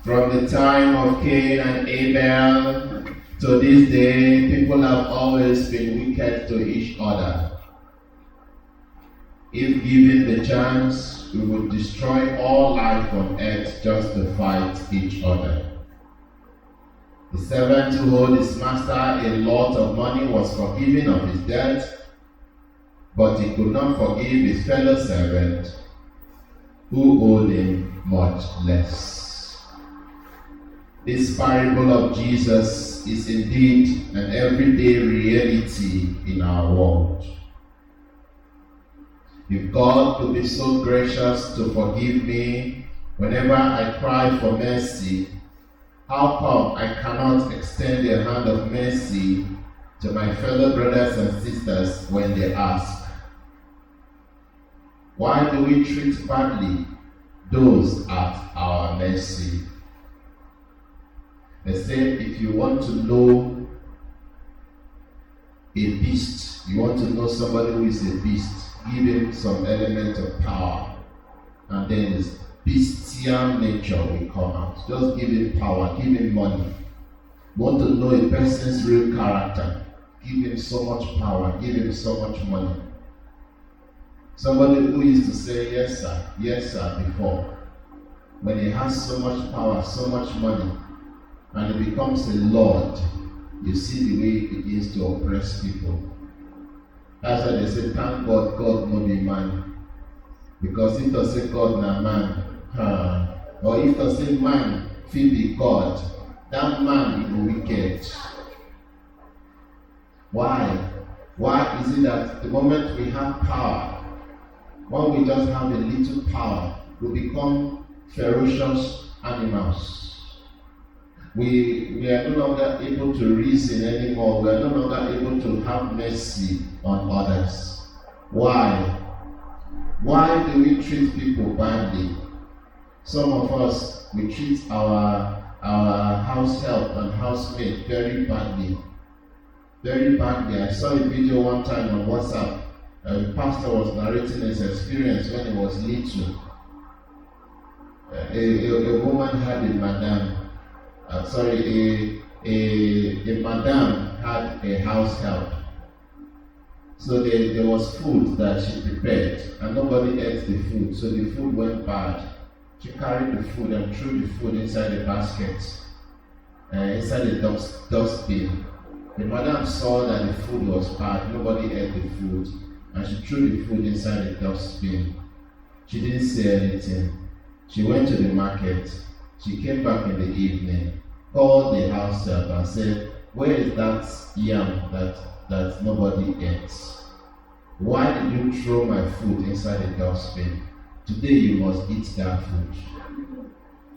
From the time of Cain and Abel to this day, people have always been wicked to each other. If given the chance, we would destroy all life on earth just to fight each other. The servant who owed his master a lot of money was forgiven of his debt, but he could not forgive his fellow servant who owed him much less. This parable of Jesus is indeed an everyday reality in our world. If God could be so gracious to forgive me whenever I cry for mercy, how come I cannot extend a hand of mercy to my fellow brothers and sisters when they ask? Why do we treat badly those at our mercy? They say if you want to know a beast, you want to know somebody who is a beast, give him some element of power, and then his bestial nature will come out. Just give him power, give him money. You want to know a person's real character, give him so much power, give him so much money. Somebody who used to say yes sir before, when he has so much power, so much money, and he becomes a lord, you see the way he begins to oppress people. That's why they say, thank God, God no be man. Because if they say God na man, or if they say man fit be God, that man is wicked. Why? Why is it that the moment we have power, when we just have a little power, we become ferocious animals? We are no longer able to reason anymore. We are no longer able to have mercy on others. Why? Why do we treat people badly? Some of us, we treat our house help and housemate very badly. Very badly. I saw a video one time on WhatsApp. The pastor was narrating his experience when he was little. A woman had a madam. A madam had a house help. So there was food that she prepared and nobody ate the food. So the food went bad. She carried the food and threw the food inside the basket, inside the dustbin. The madam saw that the food was bad, nobody ate the food, and she threw the food inside the dustbin. She didn't say anything. She went to the market. She came back in the evening, called the house help and said, where is that yam that nobody ate? Why did you throw my food inside the dustbin? Today you must eat that food.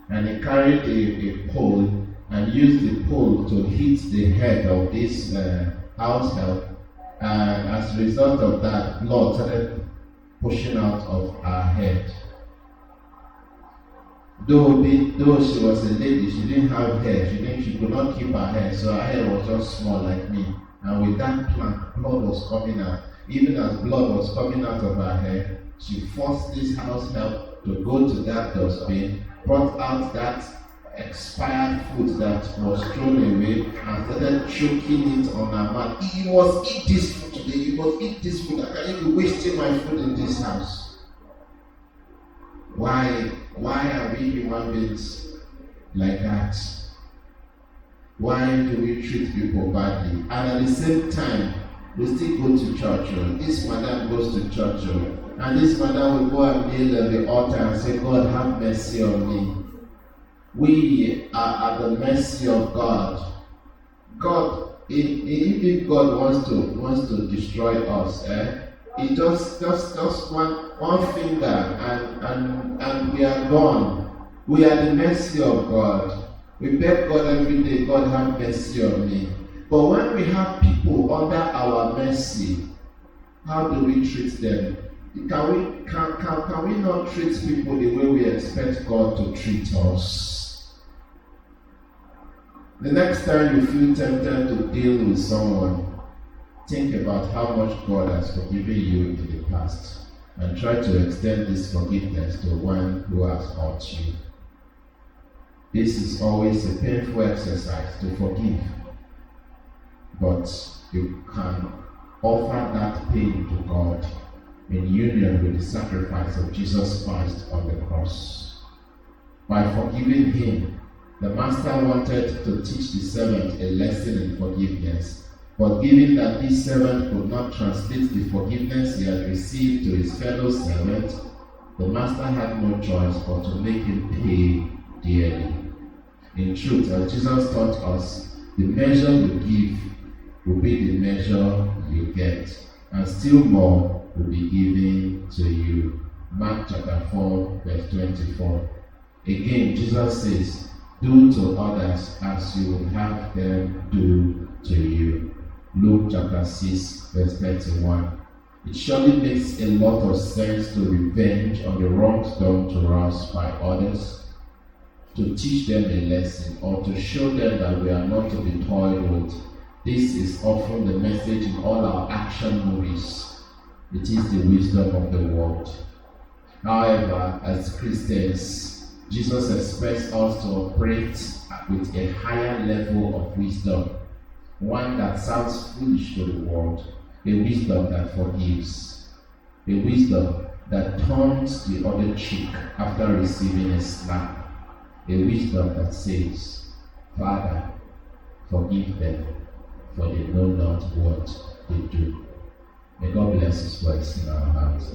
And he carried a pole and used the pole to hit the head of this house help. And as a result of that, blood started pushing out of her head. Though she was a lady, she didn't have hair. She could not keep her hair, so her hair was just small like me. And with that plank, blood was coming out. Even as blood was coming out of her hair, she forced this house help to go to that dustbin, brought out that expired food that was thrown away, and started choking it on her mouth. You must eat this food today. You must eat this food. I can't be wasting my food in this house. Why are we human beings like that? Why do we treat people badly? And at the same time, we still go to church. This madam goes to church, and this madam will go and kneel at the altar and say, God, have mercy on me. We are at the mercy of God. God, if God wants to destroy us, He just one finger and we are gone. We are the mercy of God. We beg God every day, God have mercy on me. But when we have people under our mercy, how do we treat them? Can we not treat people the way we expect God to treat us? The next time you feel tempted to deal with someone, think about how much God has forgiven you in the past and try to extend this forgiveness to one who has hurt you. This is always a painful exercise to forgive, but you can offer that pain to God in union with the sacrifice of Jesus Christ on the cross. By forgiving him, the master wanted to teach the servant a lesson in forgiveness, but given that this servant could not translate the forgiveness he had received to his fellow servant, the master had no choice but to make him pay dearly. In truth, as Jesus taught us, the measure you give will be the measure you get, and still more will be given to you. Mark chapter 4, verse 24. Again, Jesus says, do to others as you would have them do to you. Luke chapter 6, verse 31. It surely makes a lot of sense to revenge on the wrongs done to us by others, to teach them a lesson, or to show them that we are not to be toyed with. This is often the message in all our action movies. It is the wisdom of the world. However, as Christians, Jesus expects us to operate with a higher level of wisdom, one that sounds foolish to the world, a wisdom that forgives, a wisdom that turns the other cheek after receiving a slap, a wisdom that says, Father, forgive them, for they know not what they do. May God bless His words in our hearts.